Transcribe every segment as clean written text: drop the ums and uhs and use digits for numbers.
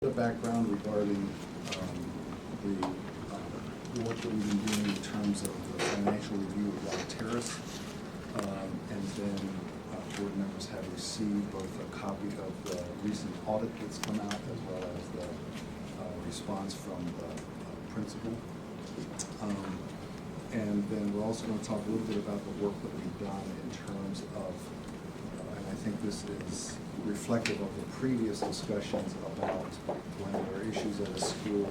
The background regarding the work that we've been doing in terms of the financial review of Rock Terrace. And then board members have received both a copy of the recent audit that's come out as well as the response from the principal. And then we're also going to talk a little bit about the work that we've done in terms of, and I think this is reflective of the previous discussions about when there are issues at a school,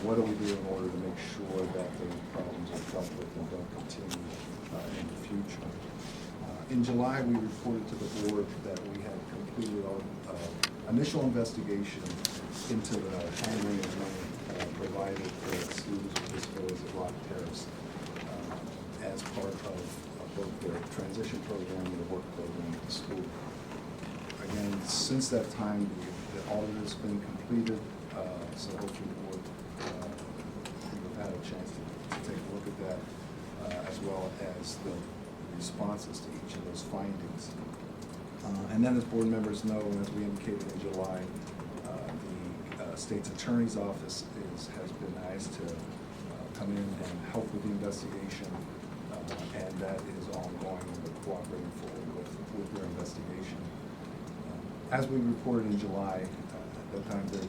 what do we do in order to make sure that those problems are dealt with and don't continue in the future. In July, we reported to the board that we had completed our initial investigation into the handling of money provided for students with disabilities at Rock Terrace as part of both the transition program and the work program at the school. Again, since that time, the audit has been completed, so hopefully the board will have a chance to take a look at that, as well as the responses to each of those findings. And then, as board members know, and as we indicated in July, the state's attorney's office has been asked to come in and help with the investigation, and that is ongoing, and we're cooperating forward with their investigation. As we reported in July, at that time there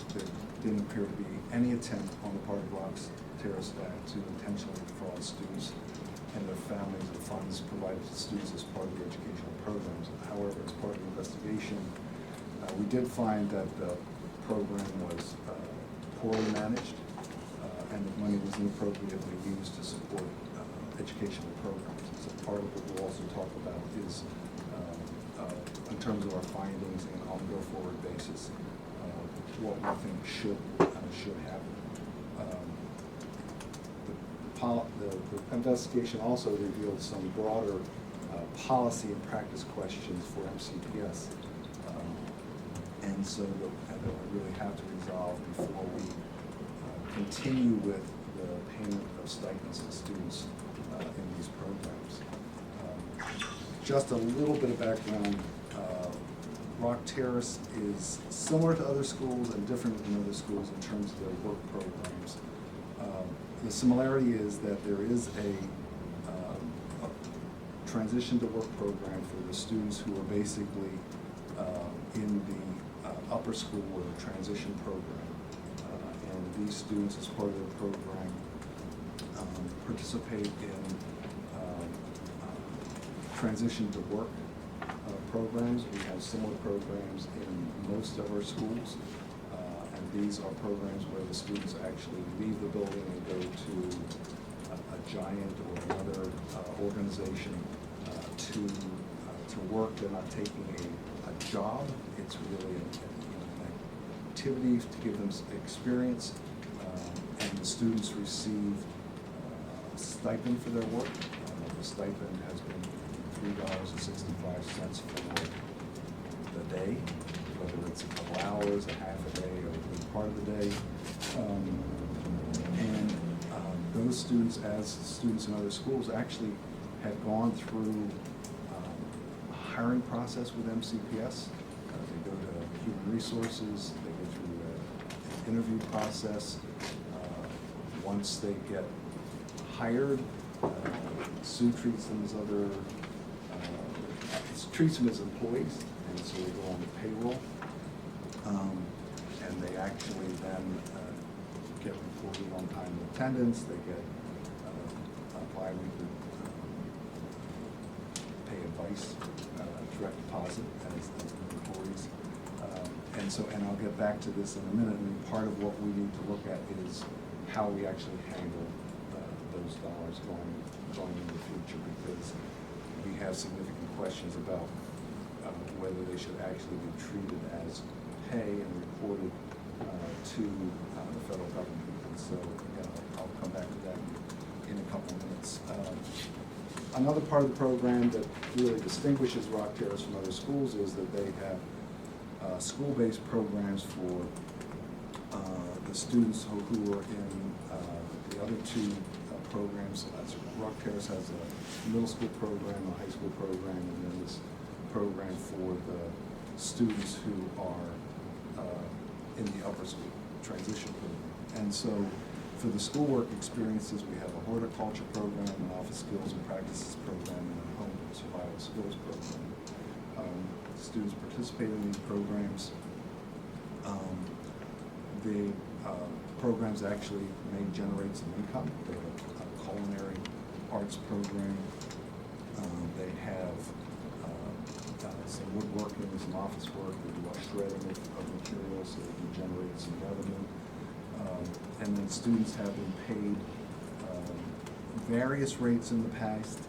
didn't appear to be any attempt on the part of Rock Terrace staff to intentionally defraud students and their families of funds provided to students as part of the educational programs. However, as part of the investigation, we did find that the program was poorly managed and the money was inappropriately used to support educational programs. So part of what we'll also talk about is in terms of our findings and on a go-forward basis, what we think should happen. The investigation also revealed some broader policy and practice questions for MCPS, and so that we really have to resolve before we continue with the payment of stipends to students in these programs. Just a little bit of background. Rock Terrace is similar to other schools and different than other schools in terms of their work programs. The similarity is that there is a transition to work program for the students who are basically in the upper school or the transition program. And these students, as part of their program, participate in transition to work programs. We have similar programs in most of our schools, and these are programs where the students actually leave the building and go to a giant or another organization to work. They're not taking a job. It's really an activity to give them experience, and the students receive a stipend for their work. The stipend has been $3.65 for the day, whether it's a couple hours, a half a day, or a part of the day. And those students, as students in other schools, actually have gone through a hiring process with MCPS. They go to human resources, they go through an interview process. Once they get hired, Sue treats them as treats them as employees, and so they go on the payroll, and they actually then get reported on time and attendance. They get bi-weekly pay advice, direct deposit as employees, and I'll get back to this in a minute. And part of what we need to look at is how we actually handle those dollars going into the future, because we have significant questions about whether they should actually be treated as pay and reported to the federal government. And so again, I'll come back to that in a couple of minutes. Another part of the program that really distinguishes Rock Terrace from other schools is that they have school-based programs for the students who are in the other two programs. Rock Terrace has a middle school program, a high school program, and then this program for the students who are in the upper school transition program. And so for the schoolwork experiences, we have a horticulture program, an office skills and practices program, and a home survival skills program. Students participate in these programs. The programs actually may generate some income. They have a culinary arts program. They have some woodworking, some office work. They do a shredding of materials so they can generate some revenue. And then students have been paid various rates in the past,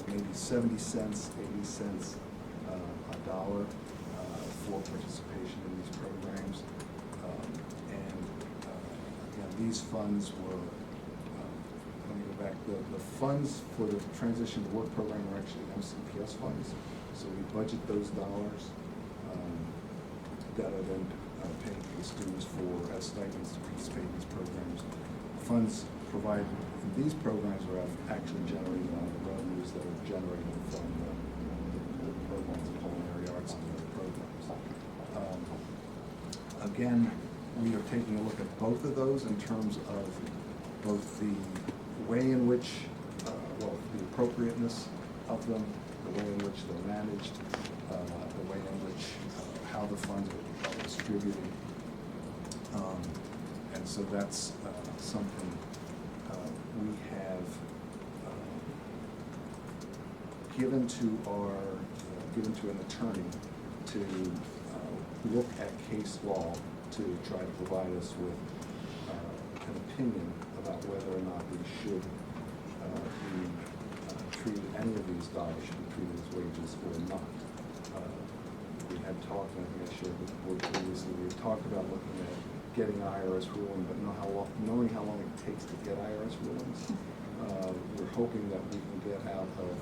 maybe 70 cents, 80 cents, $1 for participation in these programs. Again, these funds were, let me go back, the funds for the transition to work program are actually MCPS funds. So we budget those dollars that are then paid to the students for as stipends to participate in these programs. Funds provided in these programs are actually generated out of the revenues that are generated from the programs, the culinary arts and other programs. Again, we are taking a look at both of those in terms of both the way in which, the appropriateness of them, the way in which they're managed, the way in which, how the funds are distributed. And so that's something we have given to an attorney to look at case law to try to provide us with an opinion about whether or not we should be treated, any of these dollars should be treated as wages or not. We had talked, and I think I shared with the board previously, we had talked about looking at getting IRS ruling, but knowing how long it takes to get IRS rulings. We're hoping that we can get out of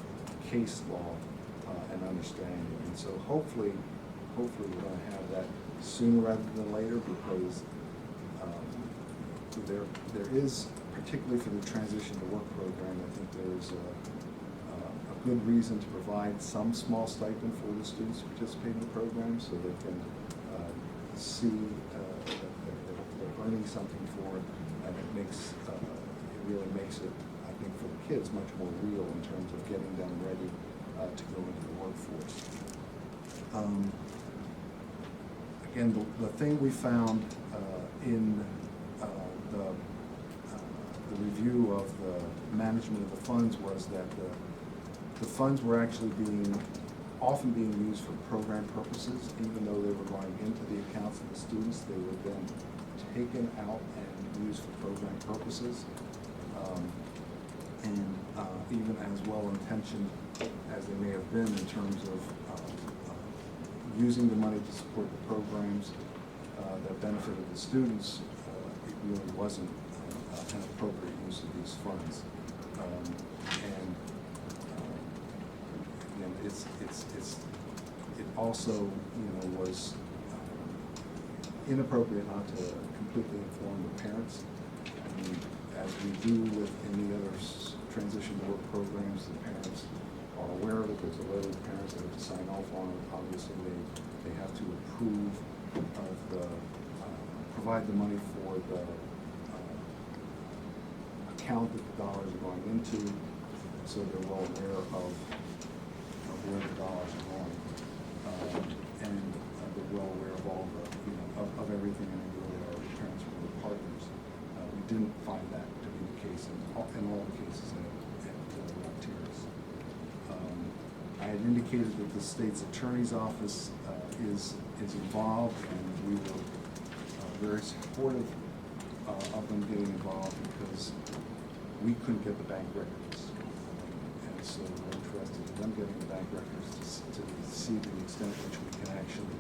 case law and understanding. And so hopefully we're going to have that sooner rather than later, because there is, particularly for the transition to work program, I think there's a good reason to provide some small stipend for the students to participate in the program, so they can see that they're earning something for it, and it really makes it, I think, for the kids much more real in terms of getting them ready to go into the workforce. Again, the thing we found in the review of the management of the funds was that the funds were actually often being used for program purposes, even though they were going into the accounts of the students. They were then taken out and used for program purposes. And even as well-intentioned as they may have been in terms of using the money to support the programs that benefited the students, it really wasn't an appropriate use of these funds. And again, it also, was inappropriate not to completely inform the parents. I mean, as we do with any other transition to work programs, the parents are aware of it. There's a letter of the parents that have to sign off on it. Obviously, they have to approve of provide the money for the account that the dollars are going into, so they're well aware of where the dollars are going, and they're well aware of all the, of everything, and they really are parents who are partners. We didn't find that to be the case in all the cases at Terrace. I had indicated that the state's attorney's office is involved, and we were very supportive of them getting involved because we couldn't get the bank records. And so we're interested in them getting the bank records to see the extent to which we can actually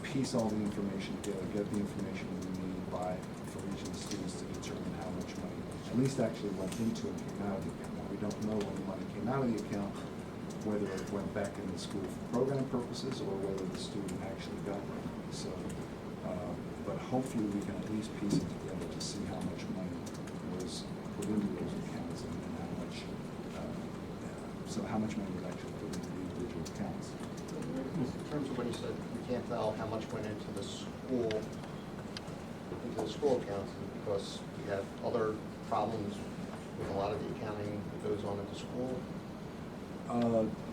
piece all the information together, get the information we need for each of the students to determine how much money at least actually went into and came out of the account. Now, we don't know when the money came out of the account, whether it went back in the school for program purposes or whether the student actually got it. So, but hopefully we can at least piece it together to see how much money was put into those accounts and how much So how much money was actually put into the individual accounts? In terms of when you said you can't tell how much went into the school accounts, because we have other problems with a lot of the accounting that goes on at the school.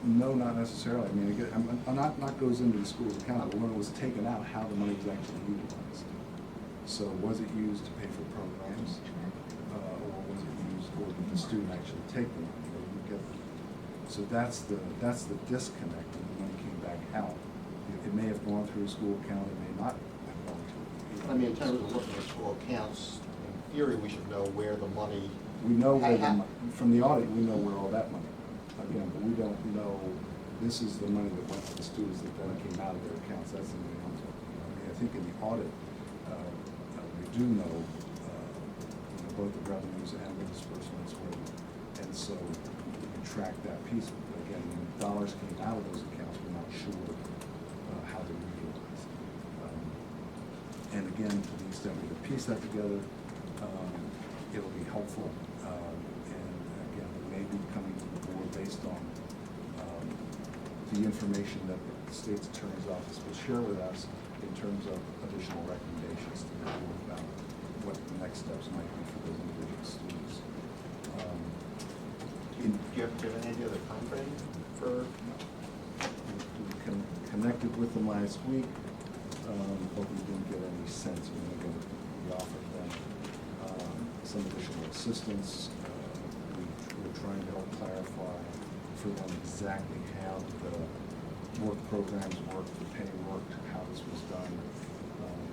No, not necessarily. I mean, again, not goes into the school's account, but when it was taken out, how the money was actually utilized. So was it used to pay for programs, or was it used, or did the student actually take the money? Or you get, so that's the disconnect when the money came back out. It may have gone through a school account, it may not have gone to. I mean, in terms of looking at school accounts, in theory, we should know where the money. We know where from the audit, we know where all that money. Again, but we don't know, this is the money that went to the students that then came out of their accounts. That's the money I'm talking about. I mean, I think in the audit, we do know, both the revenues and the disbursements were, and so we can track that piece. But again, when dollars came out of those accounts, we're not sure how they were utilized. And again, to the extent we can piece that together, it'll be helpful. And again, it may be coming to the board based on the information that the state's attorney's office will share with us in terms of additional recommendations to the board about what the next steps might be for those individual students. Do you have any idea of the time frame for? We connected with them last week, but we didn't get any sense. We offered them some additional assistance. We're trying to help clarify for them exactly how the work programs worked, the pay worked, how this was done.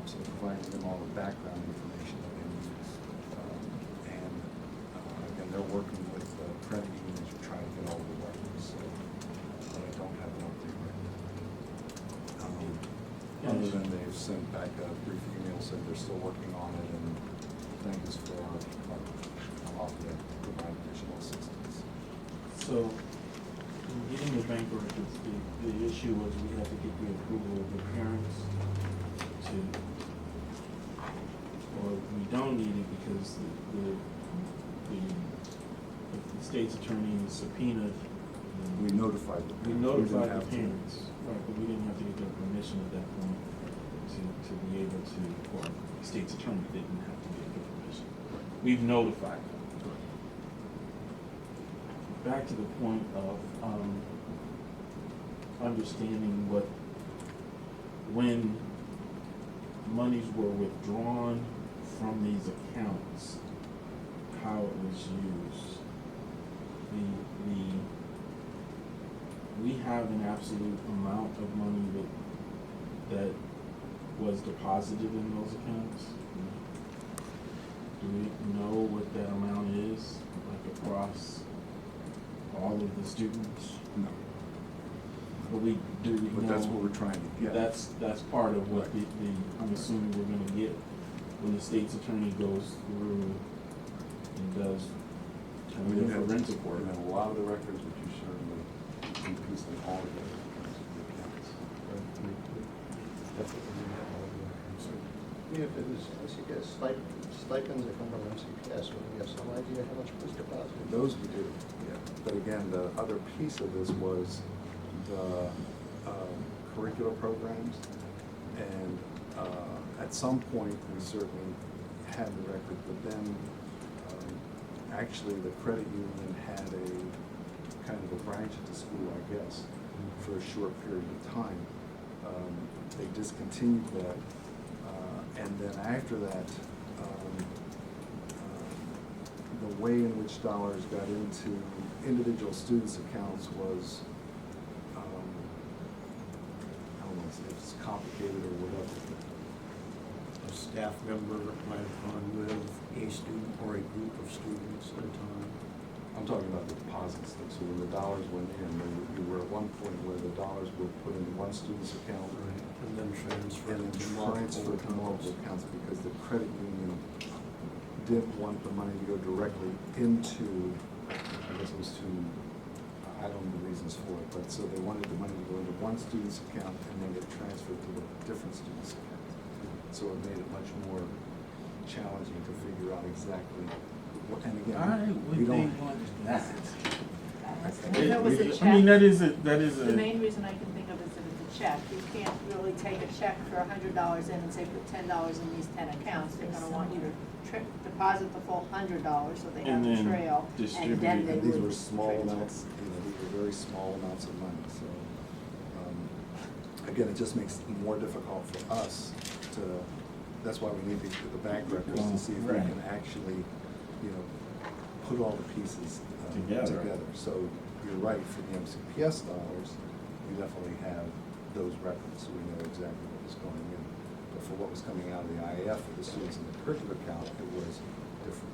So providing them all the background information that they need. And again, they're working with credit unions to try to get all the records. So, but I don't have an update right now. Other than they've sent back a brief email, said they're still working on it, and thank us for our offer to provide additional assistance. So, in getting the bank records, the issue was we had to get the approval of the parents to, or we don't need it because the state's attorney subpoenaed. We notified them. We notified the parents, right, but we didn't have to get their permission at that point to be able to, or the state's attorney didn't have to get their permission. We've notified them. Back to the point of understanding when monies were withdrawn from these accounts, how it was used. We have an absolute amount of money that was deposited in those accounts. Do we know what that amount is, like across all of the students? No. But we do know. But that's what we're trying to get. That's part of what I'm assuming we're gonna get when the state's attorney goes through and does We a forensic work. And a lot of the records that you showed me, we piece them all together because of the accounts. Yeah, if it was, I guess, stipends that come from MCPS, would we have some idea how much was deposited? Those we do, yeah. But again, the other piece of this was the curricular programs. And at some point, we certainly had the record, but then actually the credit union had a kind of a branch at the school, I guess, for a short period of time. They discontinued that. And then after that, the way in which dollars got into individual students' accounts was, I don't know if it's complicated or whatever. A staff member might have gone with a student or a group of students at a time. I'm talking about the deposits, so when the dollars went in, we were at one point where the dollars were put into one student's account. Right. And then transferred And then to transferred to multiple accounts because the credit union didn't want the money to go directly into, I guess it was to, I don't know the reasons for it, but so they wanted the money to go into one student's account and then get transferred to a different student's account. So it made it much more challenging to figure out exactly what, and again, Why we would they don't. want that? If it was a I mean, check, that is the a, main reason I can think of is if it's a check. You can't really take a check for $100 in and say put $10 in these 10 accounts. They're gonna want you to deposit the full $100 so they have And a then trail. distribute And then it. they And these would were small transfer. amounts, these were very small amounts of money, so, again, it just makes it more difficult for us to, that's why we need the bank records to see if we Right. can actually, put all the pieces Together. So you're right, for the MCPS dollars, we definitely have those records, so we know exactly what was going in. But for what was coming out of the IAF for the students in the curriculum account, it was different.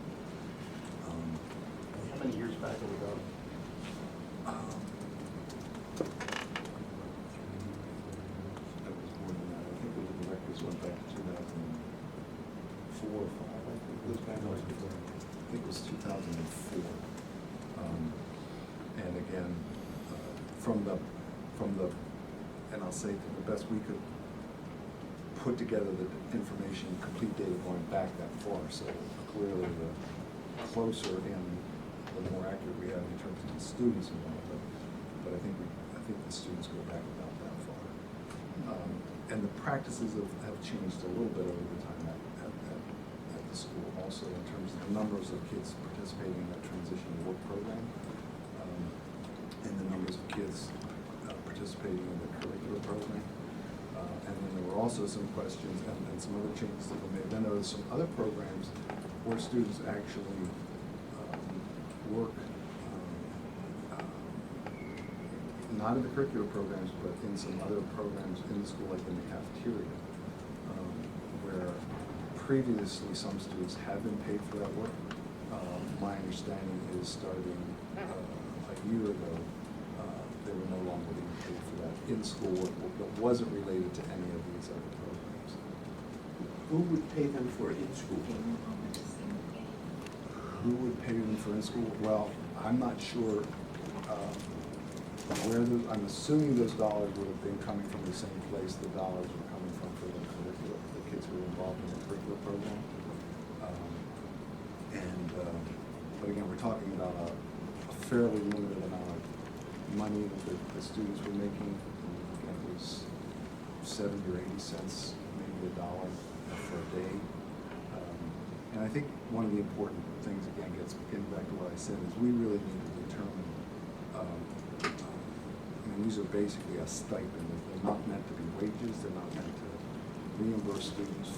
How many years back are we going? That was more than that. I think the records went back to 2004 or 5. I think it was back. I think it was 2004. And again, from the, and I'll say to the best we could put together the information, complete data going back that far. So clearly, the closer and the more accurate we have in terms of the students involved. But I think the students go back about that far. And the practices have changed a little bit over the time at the school also in terms of the numbers of kids participating in that transition to work program, and the numbers of kids participating in the curricular program. And then there were also some questions and some other changes that were made. Then there were some other programs where students actually work not in the curricular programs, but in some other programs in the school, like in the cafeteria, where previously some students have been paid for that work. My understanding is starting a year ago, they were no longer being paid for that in-school work that wasn't related to any of these other programs. Who would pay them for in-school? Who would pay them for in-school? Well, I'm not sure where those, I'm assuming those dollars would have been coming from the same place the dollars were coming from for the curriculum, the kids who were involved in the curricular program. But again, we're talking about a fairly limited amount of money that the students were making. Again, it was 70 or 80 cents, maybe $1 for a day. And I think one of the important things, again, getting back to what I said, is we really need to determine, these are basically a stipend. They're not meant to be wages. They're not meant to reimburse students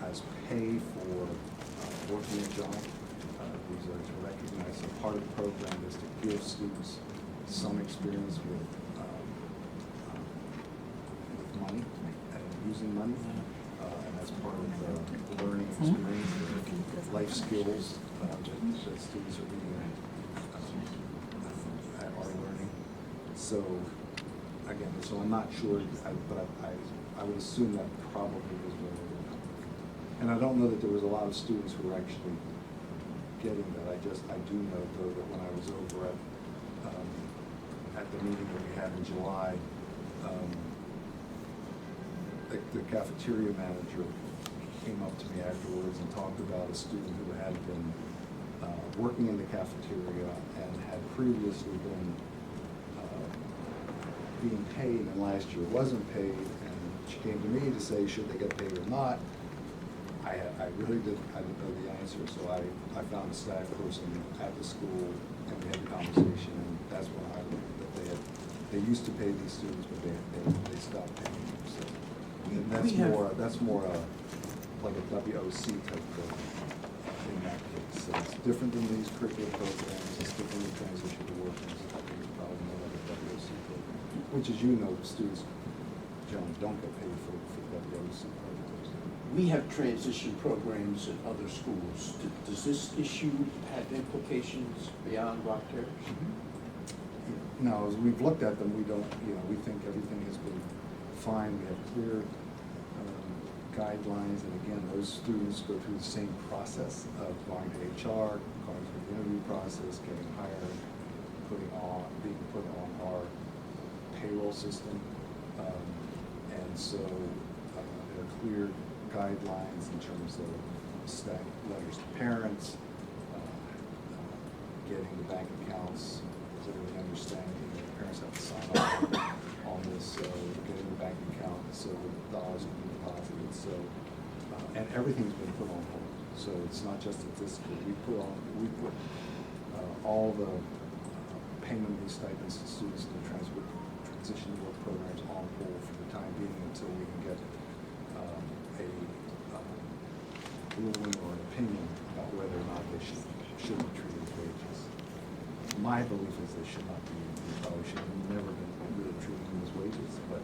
as pay for working a job. These are to recognize that part of the program is to give students some experience with money and using money. And that's part of the learning experience, the life skills that students are being are learning. So again, so I'm not sure, but I would assume that probably was where they were coming from. And I don't know that there was a lot of students who were actually getting that. I do know though that when I was over at the meeting that we had in July, the cafeteria manager came up to me afterwards and talked about a student who had been working in the cafeteria and had previously been being paid, and last year wasn't paid, and she came to me to say, should they get paid or not? I really didn't know the answer, so I found a staff person at the school, and we had a conversation, and that's when I learned that they used to pay these students, but they stopped paying them. So and that's more like a WOC type program in that case. So it's different than these curricular programs. It's different than transition to work. It's probably more like a WOC program, which, as you know, students generally don't get paid for WOC programs. We have transition programs at other schools. Does this issue have implications beyond Rock Terrace? No, as we've looked at them, we don't, we think everything has been fine. We have clear guidelines, and again, those students go through the same process of going to HR, going through the interview process, getting hired, being put on our payroll system. And so there are clear guidelines in terms of staff letters to parents, getting the bank accounts clearly understand, the parents have to sign off on this, so getting the bank account, so the dollars can be deposited, so, and everything's been put on hold. So it's not just at this school, we put all the payment of these stipends to students in the transition work programs on hold for the time being until we can get a ruling or an opinion about whether or not they should be treated as wages. My belief is they should not be. We probably should have never been really treating them as wages, but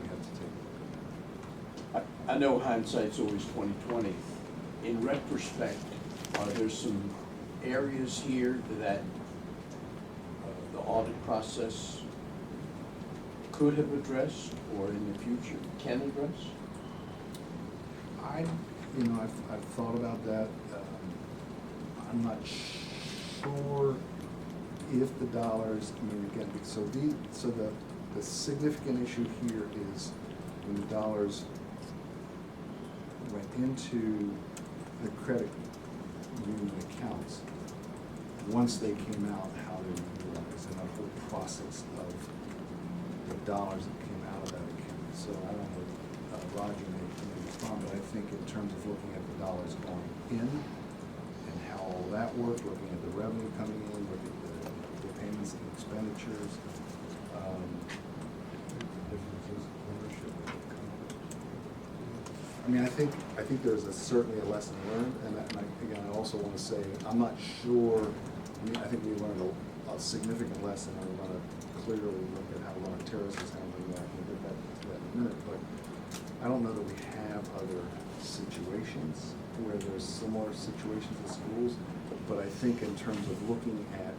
we have to take a look at it. I know hindsight's always 20/20. In retrospect, are there some areas here that the audit process could have addressed or in the future can address? I've thought about that. I'm not sure if the dollars, again, so the significant issue here is when the dollars went into the credit union accounts, once they came out, how they were utilized, and that whole process of the dollars that came out of that account. So I don't know, Roger may respond, but I think in terms of looking at the dollars going in and how all that worked, looking at the revenue coming in, looking at the payments and expenditures. Differences in ownership of the company. I think there's certainly a lesson learned, and again, I also want to say, I'm not sure, I think we learned a significant lesson, and we're going to clearly look at how Terrace is handling that, and we'll get back to that in a minute, but I don't know that we have other situations where there's similar situations in schools, but I think in terms of looking at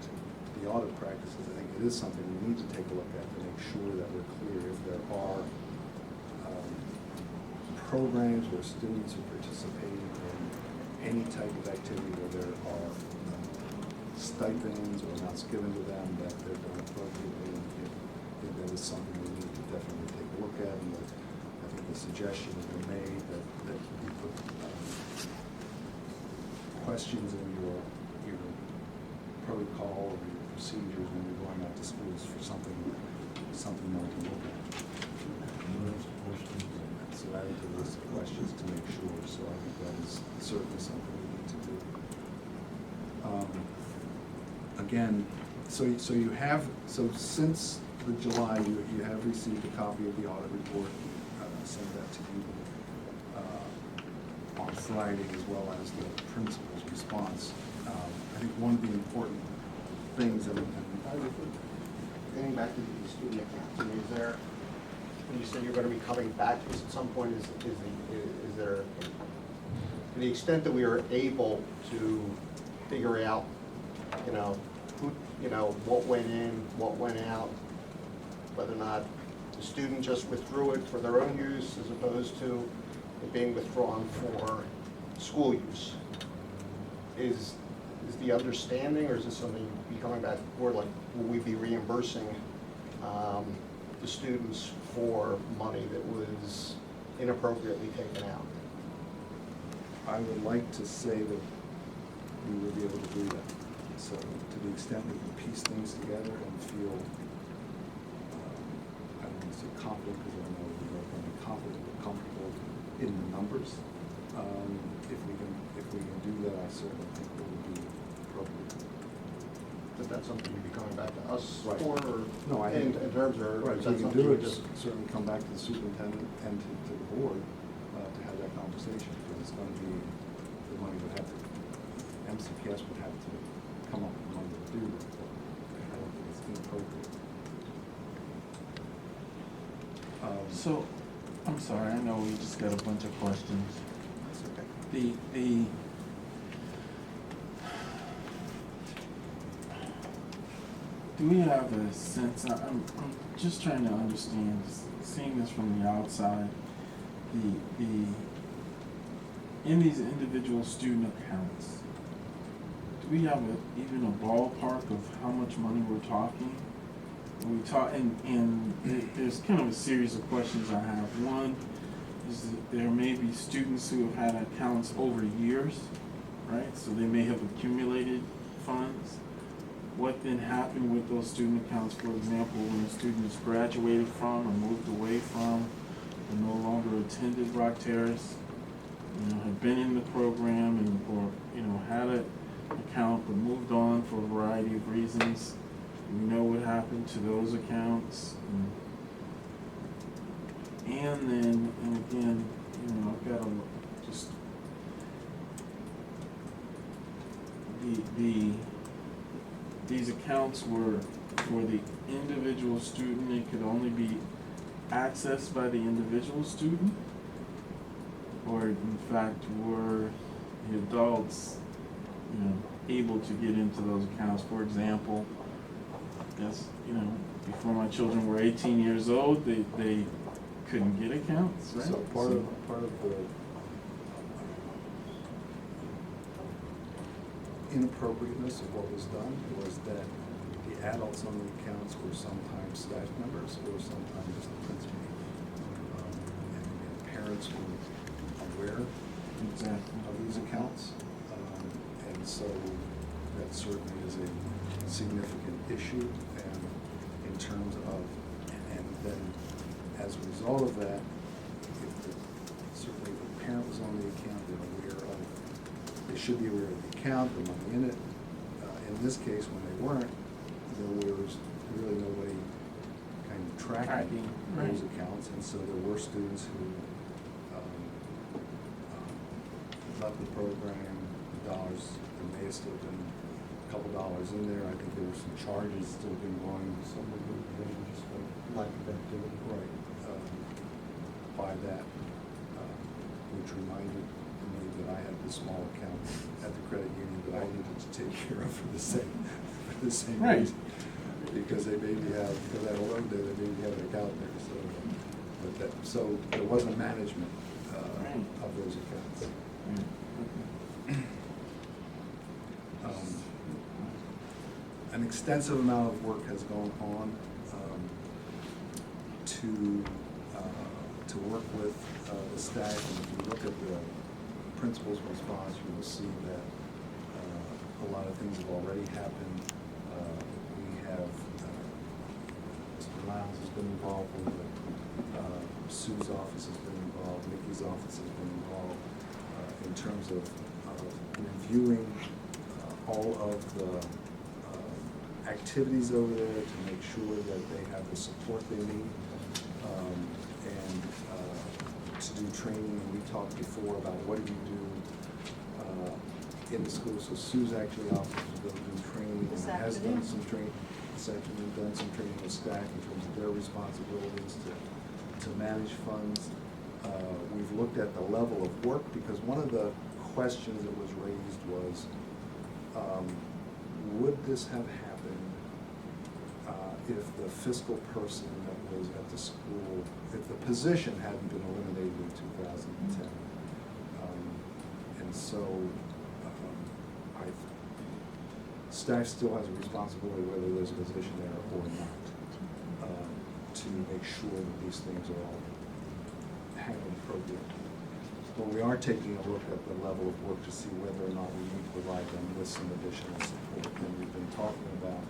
the audit practices, I think it is something we need to take a look at to make sure that we're clear if there are programs where students are participating in any type of activity where there are stipends or amounts given to them, that they're done appropriately. And I think that is something we need to definitely take a look at, and I think the suggestion has been made that you put questions in your protocol or your procedures when you're going out to schools for something more to look at. So adding to the list of questions to make sure, so I think that is certainly something we need to do. Again, so since the July, you have received a copy of the audit report, sent that to you on Friday, as well as the principal's response. I think one of the important things, Getting back to the student accounts, I mean, is there, when you said you're gonna be coming back to this at some point, is there, to the extent that we are able to figure out, what went in, what went out, whether or not the student just withdrew it for their own use as opposed to it being withdrawn for school use, is the understanding, or is this something you'll be coming back for, like, will we be reimbursing the students for money that was inappropriately taken out? I would like to say that we will be able to do that. So to the extent we can piece things together and feel, I don't want to say confident, because I don't know if we're going to be confident or comfortable in the numbers. If we can do that, I certainly think it would be appropriate. Is that something you'd be coming back to us Right. for, or No, I in think- terms of, Right, is if we that can something do you it, just? certainly come back to the superintendent and to the board to have that conversation, because it's going to be, the money would have to, MCPS would have to come up with money to do it, but I don't think it's inappropriate. So, I'm sorry, I know we just got a bunch of questions. That's okay. The do we have a sense, I'm just trying to understand, seeing this from the outside, the in these individual student accounts, do we have even a ballpark of how much money we're talking? When we talk, and there's kind of a series of questions I have. One is that there may be students who have had accounts over years, right? So they may have accumulated funds. what then happened with those student accounts, for example, when a student is graduated from or moved away from or no longer attended Rock Terrace, had been in the program and, or, had an account but moved on for a variety of reasons. We know what happened to those accounts. And then, and again, I've got to just, these accounts were for the individual student. It could only be accessed by the individual student, or in fact were the adults, able to get into those accounts. For example, yes, before my children were 18 years old, they couldn't get accounts, right? So part of the inappropriateness of what was done was that the adults on the accounts were sometimes staff members or sometimes just the principal. And parents were aware of these accounts. And so that certainly is a significant issue. And in terms of, and then as a result of that, certainly if the parent was on the account, they're aware of, they should be aware of the account, the money in it. In this case, when they weren't, there was really nobody kind of tracking those accounts, and so there were students who left the program, dollars, there may have still been a couple dollars in there. I think there were some charges still being going, some of them just lack of activity. Right. By that, which reminded me that I had this small account at the credit union that I needed to take care of for the same Right. reason. Because they maybe have, for that loan day, they maybe have an account there, so there wasn't management of those accounts. An extensive amount of work has gone on to work with the staff, and if you look at the principal's response, you will see that a lot of things have already happened. We have, Mr. Lyles has been involved with it, Sue's office has been involved, Nikki's office has been involved in terms of reviewing all of the activities over there to make sure that they have the support they need, and to do training. And we talked before about what do you do in the school. So Sue's actually offered to go do training, and has done some training this afternoon, done some training with staff in terms of their responsibilities to manage funds. We've looked at the level of work, because one of the questions that was raised was, would this have happened if the fiscal person that was at the school, if the position hadn't been eliminated in 2010? And so staff still has a responsibility, whether there's a position there or not, to make sure that these things are all handled appropriately. But we are taking a look at the level of work to see whether or not we need to provide them with some additional support. And we've been talking about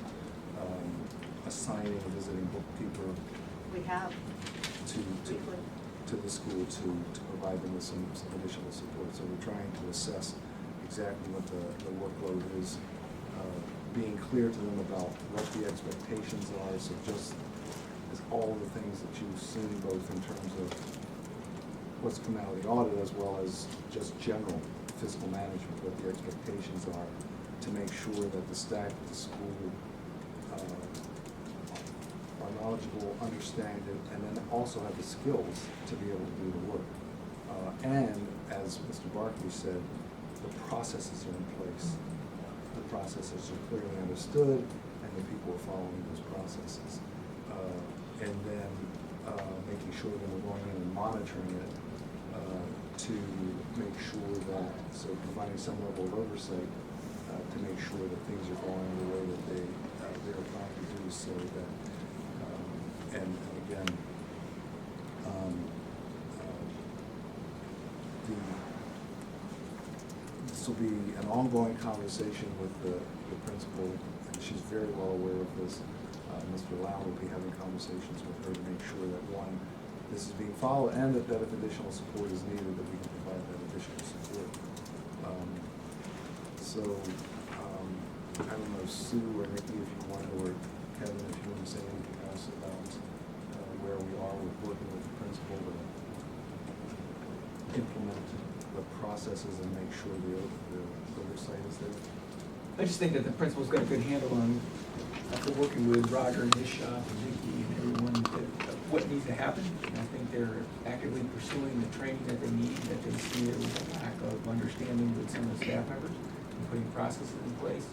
assigning a visiting bookkeeper We have weekly. to the school to provide them with some additional support. So we're trying to assess exactly what the workload is, being clear to them about what the expectations are. So just as all the things that you've seen, both in terms of what's come out of the audit as well as just general fiscal management, what the expectations are, to make sure that the staff at the school are knowledgeable, understand it, and then also have the skills to be able to do the work. And as Mr. Barkley said, the processes are in place. The processes are clearly understood, and the people are following those processes. And then making sure that we're going in and monitoring it to make sure that, so providing some level of oversight to make sure that things are going the way that they're trying to do, so that, and again, this will be an ongoing conversation with the principal and she's very well aware of this. Mr. Lau will be having conversations with her to make sure that, one, this is being followed, and that if additional support is needed, that we can provide that additional support. I don't know, Sue or Nikki, if you want, or Kevin, if you want to say anything else about where we are with working with the principal to implement the processes and make sure the oversight is there. I just think that the principal's got a good handle on, after working with Roger and his shop and Vicky and everyone, that what needs to happen. And I think they're actively pursuing the training that they need, that they see there was a lack of understanding with some of the staff members and putting processes in place.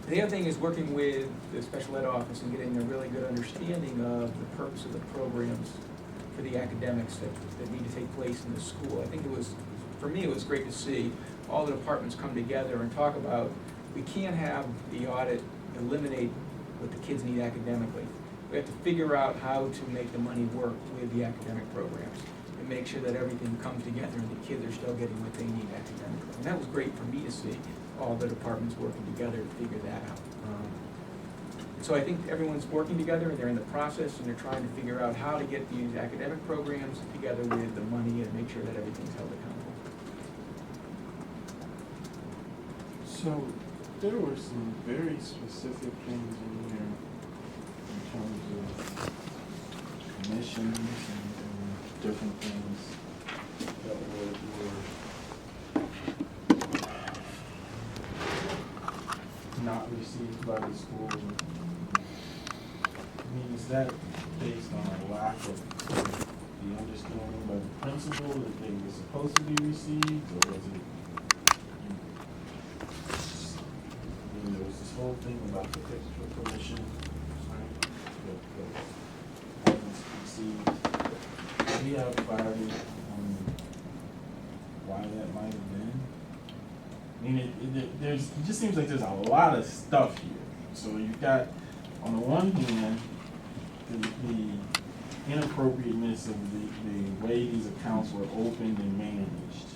The other thing is working with the special ed office and getting a really good understanding of the purpose of the programs for the academics that need to take place in the school. I think it was, for me, it was great to see all the departments come together and talk about, we can't have the audit eliminate what the kids need academically. We have to figure out how to make the money work with the academic programs and make sure that everything comes together and the kids are still getting what they need academically. And that was great for me to see all the departments working together to figure that out. So I think everyone's working together and they're in the process and they're trying to figure out how to get these academic programs together with the money and make sure that everything's held accountable. So there were some very specific things in here in terms of commissions and different things that were not received by the school. I mean, is that based on a lack of the understanding by the principal that they were supposed to be received, or was it? I mean, there was this whole thing about the extra permission, right? That wasn't received. Do you have clarity on why that might have been? I mean, it just seems like there's a lot of stuff here. So you've got, on the one hand, the inappropriateness of the way these accounts were opened and managed.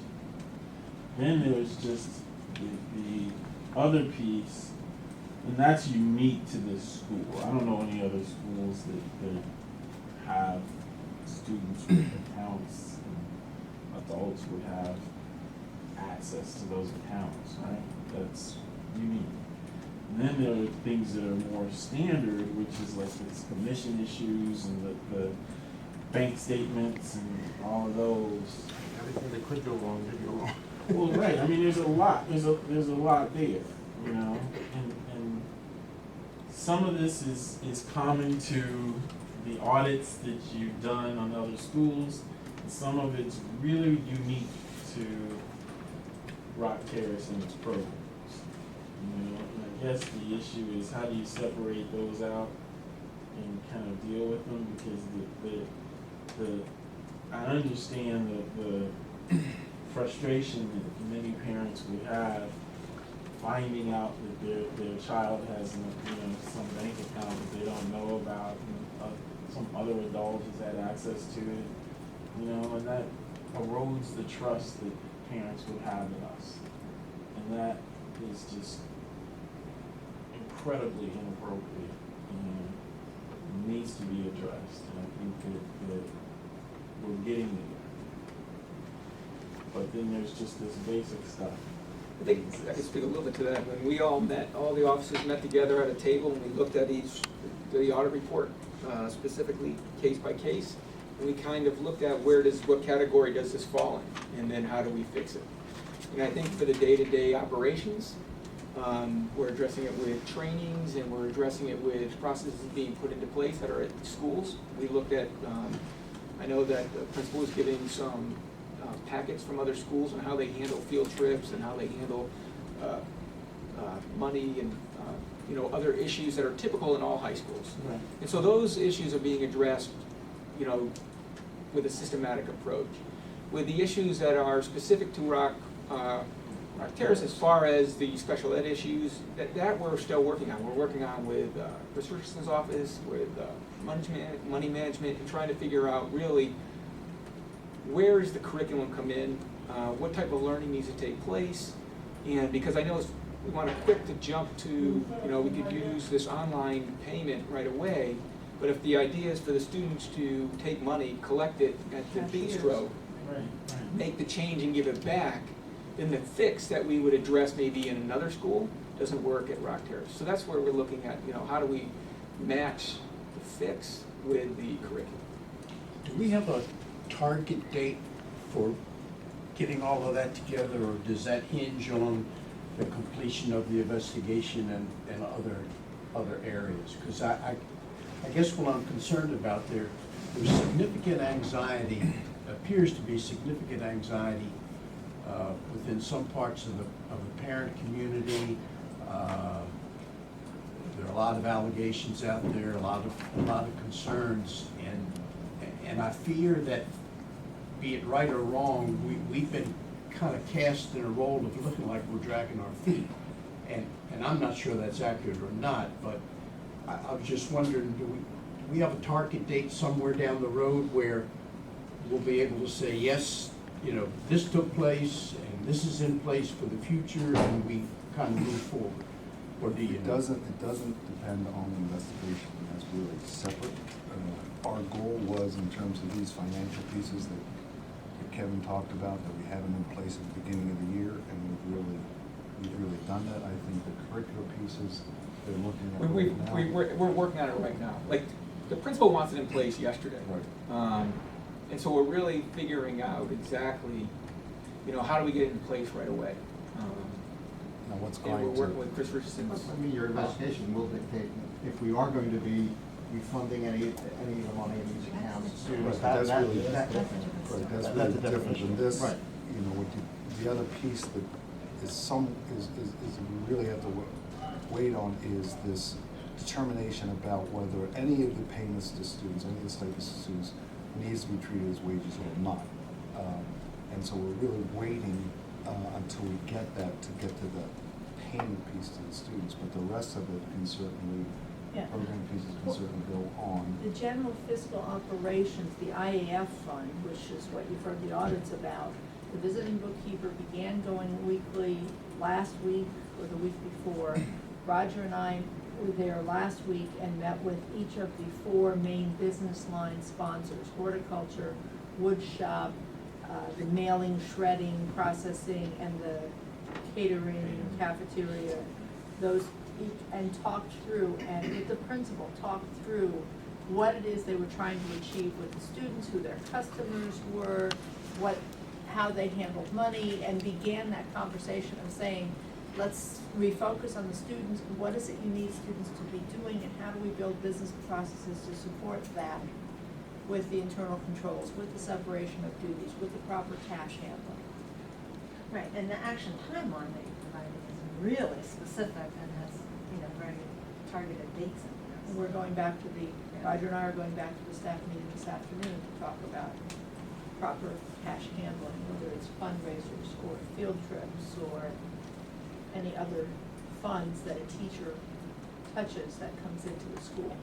Then there's just the other piece, and that's unique to this school. I don't know any other schools that have students with accounts and adults would have access to those accounts, right? That's unique. And then there are things that are more standard, which is like this commission issues and the bank statements and all of those. Everything that could go wrong did go wrong. Well, right. I mean, there's a lot. There's a lot there, you know. And some of this is common to the audits that you've done on other schools. And some of it's really unique to Rock Terrace and its programs. You know, and I guess the issue is how do you separate those out and kind of deal with them, because I understand the frustration that many parents would have finding out that their child has some bank account that they don't know about, and some other adult has had access to it, and that erodes the trust that parents would have in us. And that is just incredibly inappropriate and needs to be addressed. And I think that we're getting there. But then there's just this basic stuff. I think I can speak a little bit to that. When we all met, all the officers met together at a table and we looked at the audit report, specifically case by case, and we kind of looked at what category does this fall in, and then how do we fix it. And I think for the day-to-day operations, we're addressing it with trainings and we're addressing it with processes being put into place that are at schools. We looked at, I know that the principal was giving some packets from other schools on how they handle field trips and how they handle money and other issues that are typical in all high schools. Right. And so those issues are being addressed, with a systematic approach. With the issues that are specific to Rock Terrace, as far as the special ed issues, that we're still working on. We're working on with Chris Richardson's office, with money management, and trying to figure out really where does the curriculum come in, what type of learning needs to take place, and because I know we want to quick to jump to, you know, we could use this online payment right away, but if the idea is for the students to take money, collect it at the bistro, make the change and give it back, then the fix that we would address maybe in another school doesn't work at Rock Terrace. So that's where we're looking at, you know, how do we match the fix with the curriculum? Do we have a target date for getting all of that together, or does that hinge on the completion of the investigation and other areas? Because I guess what I'm concerned about, there's significant anxiety, appears to be significant anxiety within some parts of the parent community. There are a lot of allegations out there, a lot of concerns, and I fear that, be it right or wrong, we've been kind of cast in a role of looking like we're dragging our feet. And I'm not sure that's accurate or not, but I was just wondering, do we have a target date somewhere down the road where we'll be able to say, yes, you know, this took place and this is in place for the future, and we kind of move forward? Or do you It doesn't depend on the investigation, that's really separate. Our goal was, in terms of these financial pieces that Kevin talked about, that we had them in place at the beginning of the year, and we've really done that. I think the curricular pieces, they're looking at right now. We're working on it right now. Like, the principal wants it in place yesterday. Right. And so we're really figuring out exactly, you know, how do we get it in place right away? Now, what's And going we're to... working with Chris Richardson's. I mean, your investigation will dictate if we are going to be refunding any of the money in these accounts. Right, that's really different than this. Right. You know, the other piece that is we really have to wait on is this determination about whether any of the payments to students, any of the stipends to students, needs to be treated as wages or not. And so we're really waiting until we get that to get to the payment piece to the students, but the rest of it can certainly, Yeah. program pieces can certainly go on. The general fiscal operations, the IAF fund, which is what you've heard the audits about, the visiting bookkeeper began going weekly last week or the week before. Roger and I were there last week and met with each of the 4 main business line sponsors: horticulture, wood shop, the mailing, shredding, processing, and the catering, cafeteria. Those, and talked through, and with the principal, talked through what it is they were trying to achieve with the students, who their customers were, how they handled money, and began that conversation of saying, let's refocus on the students. What is it you need students to be doing, and how do we build business processes to support that with the internal controls, with the separation of duties, with the proper cash handling? Right, and the action timeline that you provided is really specific and has, you know, very targeted dates in there. And we're going back to Roger and I are going back to the staff meeting this afternoon to talk about proper cash handling, whether it's fundraisers or field trips or any other funds that a teacher touches that comes into the school.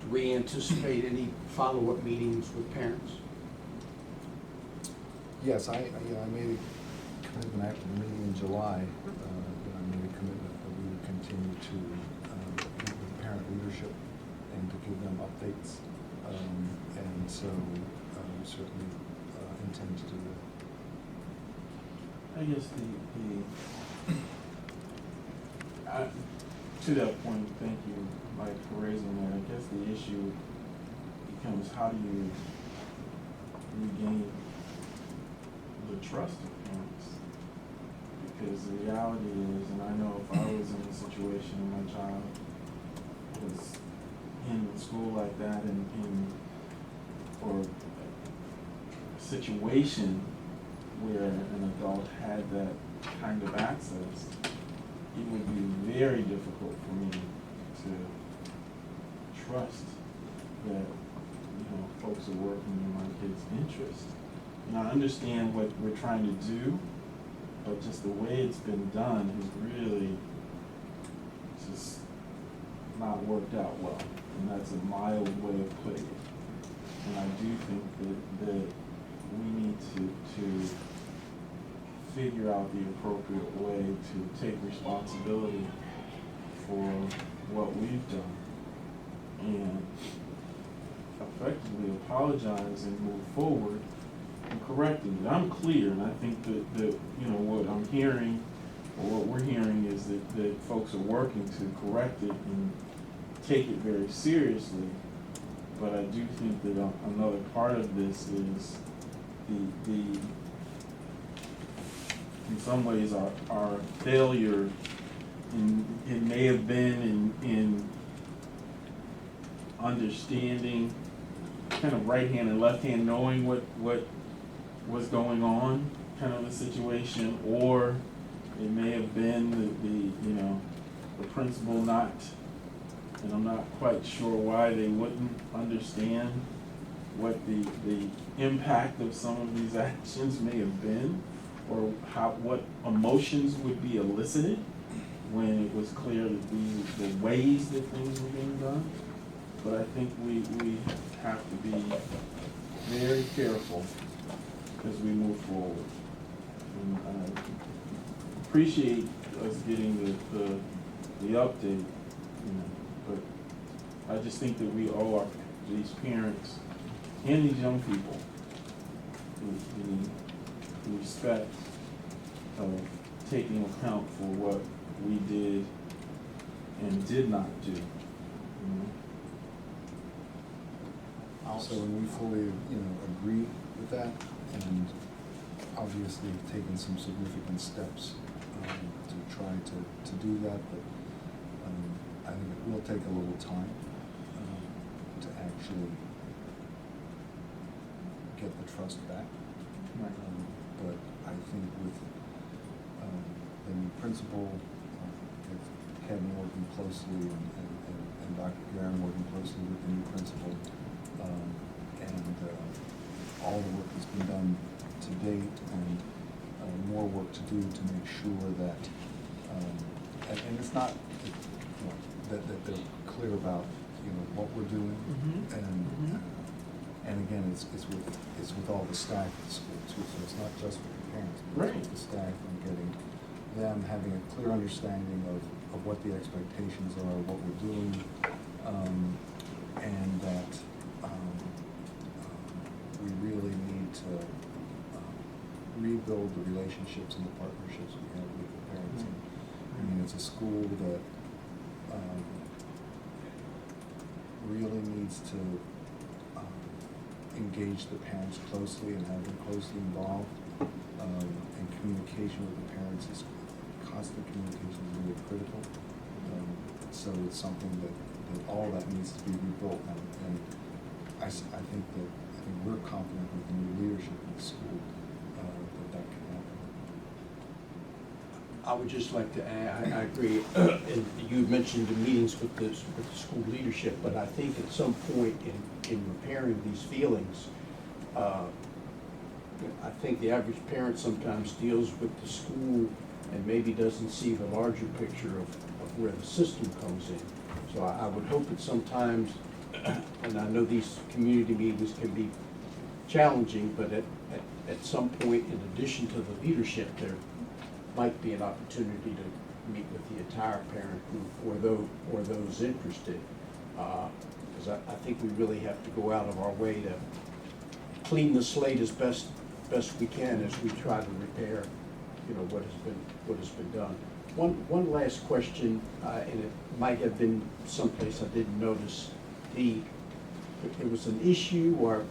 Do we anticipate any follow-up meetings with parents? Yes, I made a commitment after the meeting in July, I made a commitment that we would continue to meet with the parent leadership and to give them updates. And so we certainly intend to do that. I guess to that point, thank you, Mike, for raising that. I guess the issue becomes, how do you regain the trust of parents? Because the reality is, and I know if I was in a situation and my child was in school like that or a situation where an adult had that kind of access, it would be very difficult for me to trust that, folks are working in my kid's interest. And I understand what we're trying to do, but just the way it's been done has really just not worked out well. And that's a mild way of putting it. And I do think that we need to figure out the appropriate way to take responsibility for what we've done and effectively apologize and move forward and correcting it. I'm clear, and I think that what I'm hearing or what we're hearing is that folks are working to correct it and take it very seriously. But I do think that another part of this is the in some ways our failure, and it may have been in understanding kind of right hand and left hand, knowing what was going on, kind of a situation, or it may have been the principal not, and I'm not quite sure why they wouldn't understand what the impact of some of these actions may have been, or what emotions would be elicited when it was clear that the ways that things were being done. But I think we have to be very careful as we move forward. And I appreciate us getting the update, but I just think that we owe these parents and these young people the respect of taking account for what we did and did not do. So we fully, agree with that, and obviously have taken some significant steps to try to do that, but I think it will take a little time to actually get the trust back. Right. But I think with the new principal, with Kevin working closely and Dr. Guerin working closely with the new principal, and all the work that's been done to date, and more work to do to make sure that, and it's not, that they're clear about, what we're doing, and again, it's with all the staff at the school too, so it's not just with the parents, but it's with the staff, and getting them having a clear understanding of what the expectations are, what we're doing, and that we really need to rebuild the relationships and the partnerships we have with the parents. I mean, it's a school that really needs to engage the parents closely and have them closely involved, and communication with the parents is constant communication is really critical. So it's something that all that needs to be rebuilt, and I think we're confident with the new leadership in the school that can happen. I would just like to add, I agree, and you mentioned the meetings with the school leadership, but I think at some point in repairing these feelings, I think the average parent sometimes deals with the school and maybe doesn't see the larger picture of where the system comes in. So I would hope that sometimes, and I know these community meetings can be challenging, but at some point, in addition to the leadership, there might be an opportunity to meet with the entire parent group or those interested. Because I think we really have to go out of our way to clean the slate as best we can as we try to repair, what has been done. One last question, and it might have been someplace I didn't notice. There was an issue, or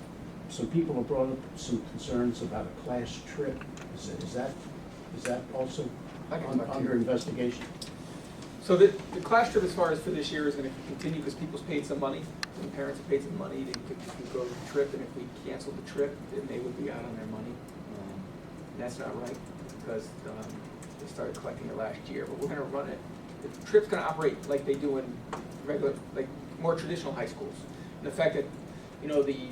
some people have brought up some concerns about a class trip. Is that also under investigation? So the class trip, as far as for this year, is going to continue because people's paid some money. The parents have paid some money. They could go to the trip, and if we cancel the trip, then they would be out on their money. And that's not right because they started collecting it last year. But we're going to run it. The trip's going to operate like they do in regular, like more traditional high schools. And the fact that, the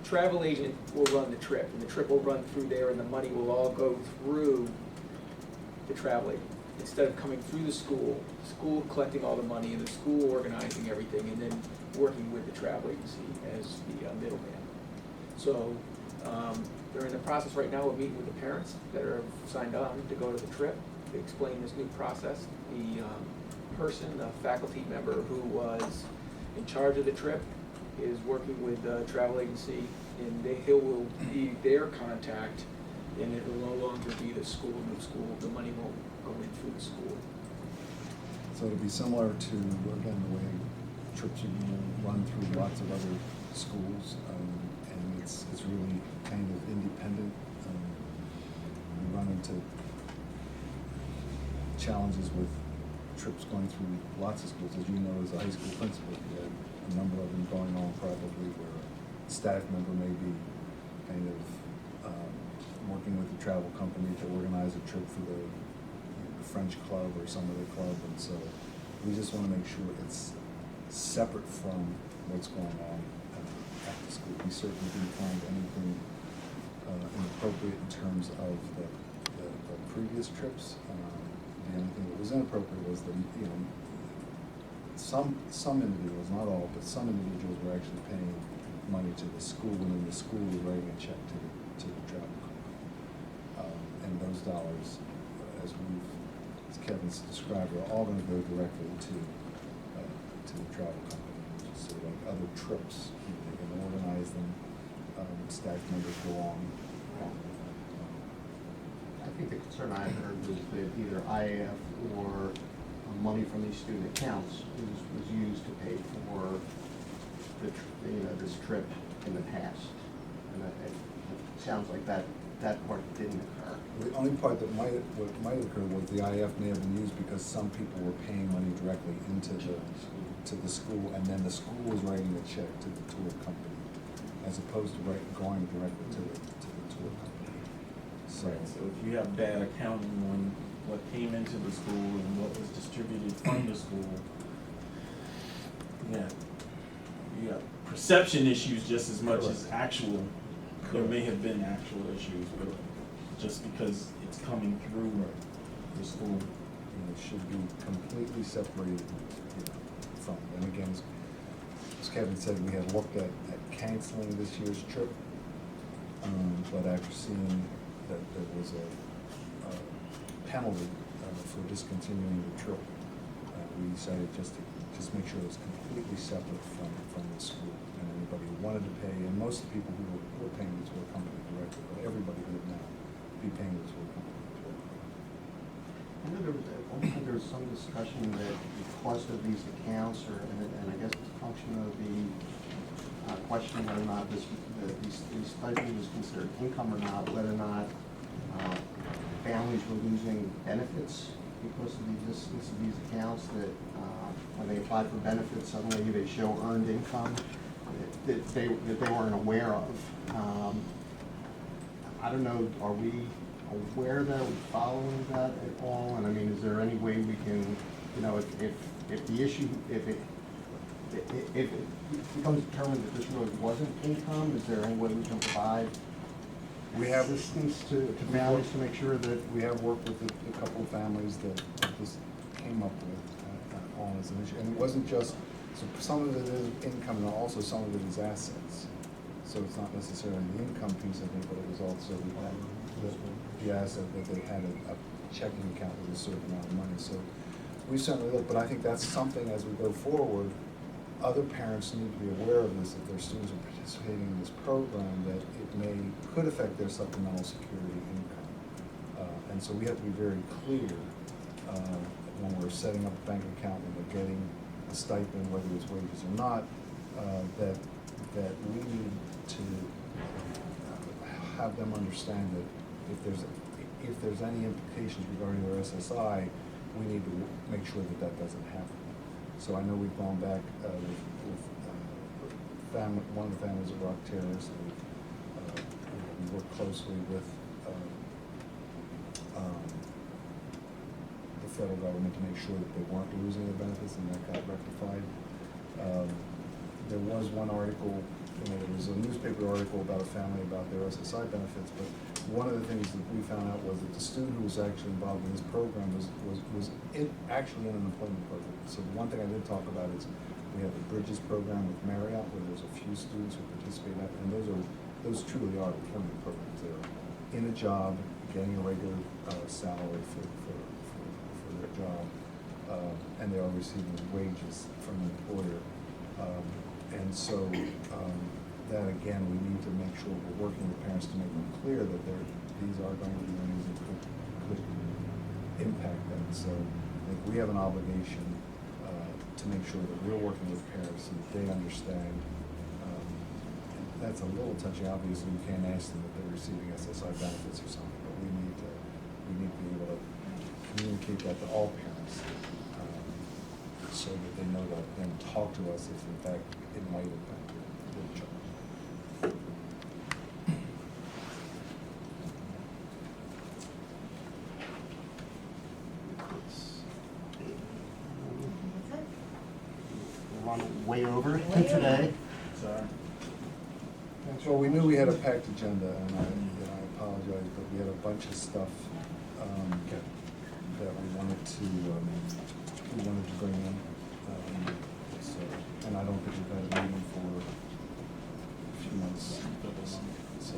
travel agent will run the trip, and the trip will run through there, and the money will all go through the travel agent. Instead of coming through the school collecting all the money, and the school organizing everything, and then working with the travel agency as the middleman. So They're in the process right now of meeting with the parents that are signed on to go to the trip, to explain this new process. The person, the faculty member who was in charge of the trip is working with the travel agency, and he will be their contact, and it will no longer be the school, the money won't go in through the school. So it'll be similar to, again, the way trips are run through lots of other schools, and it's really kind of independent. We run into challenges with trips going through lots of schools. As you know, as a high school principal, we had a number of them going on probably where a staff member may be kind of working with the travel company to organize a trip for the French club or some other club, and so we just want to make sure it's separate from what's going on at the school. We certainly didn't find anything inappropriate in terms of the previous trips. The only thing that was inappropriate was some individuals, not all, but some individuals were actually paying money to the school, and then the school was writing a check to the travel company. And those dollars, as Kevin's described, are all going to go directly to the travel company. So like other trips, they can organize them, staff members go on. I think the concern I heard was that either IAF or money from these student accounts was used to pay for this trip in the past. And it sounds like that part didn't occur. The only part that might occur was the IAF may have been used because some people were paying money directly into the school, and then the school was writing the check to the tour company, as opposed to going directly to the tour company. So if you have bad accounting on what came into the school and what was distributed from the school, you got perception issues just as much as actual. There may have been actual issues, but just because it's coming through the school, it should be completely separated from. And again, as Kevin said, we had looked at canceling this year's trip, but after seeing that there was a penalty for discontinuing the trip, we decided just make sure it was completely separate from the school. And anybody who wanted to pay, and most of the people who were paying the tour company directly, but everybody would now be paying the tour company directly. I know there was some discussion that the cost of these accounts, and I guess it's a function of the question whether or not these stipend was considered income or not, whether or not families were losing benefits because of the existence of these accounts, that when they applied for benefits, suddenly they show earned income that they weren't aware of. I don't know, are we aware of that, are we following that at all? And I mean, is there any way we can, if the issue, if it becomes determined that this really wasn't income, is there any way we can provide assistance to families to make sure that We have worked with a couple of families that this came up with on as an issue. And it wasn't just, so some of it is income and also some of it is assets. So it's not necessarily the income piece of it, but it was also the asset that they had a checking account with a certain amount of money. So we certainly look, but I think that's something as we go forward, other parents need to be aware of this, if their students are participating in this program, that it could affect their supplemental security income. And so we have to be very clear when we're setting up a bank account, when we're getting a stipend, whether it's wages or not, that we need to have them understand that if there's any implications regarding their SSI, we need to make sure that doesn't happen. So I know we've gone back with one of the families at Rock Terrace, and we work closely with the federal government to make sure that they weren't losing their benefits, and that got rectified. There was one article, there was a newspaper article about a family about their SSI benefits, but one of the things that we found out was that the student who was actually involved in this program was actually in an employment program. So the one thing I did talk about is We have the Bridges program with Marriott, where there's a few students who participate in, and those truly are employment programs. They're in a job, getting a regular salary for their job, and they are receiving wages from the employer. And so, that again, we need to make sure we're working with parents to make them clear that these are going to be earnings that could impact them. So I think we have an obligation to make sure that we're working with parents and that they understand. That's a little touchy, obviously, you can't ask them if they're receiving SSI benefits or something, but we need to be able to communicate that to all parents, so that they know that, and talk to us if in fact it might impact their child. That's it. We're running way over Way today. Sorry. Well, we knew we had a packed agenda, and I apologize, but we had a bunch of stuff that we wanted to bring in. So, and I don't think we've had a meeting for a few months. So,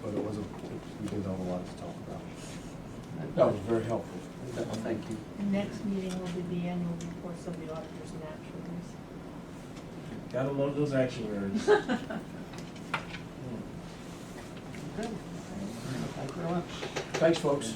but we did have a lot to talk about. That was very helpful. Thank you. The next meeting will be the annual reports of the auditors and actuaries. Gotta love those actuaries. Good. Thank you very much. Thanks, folks.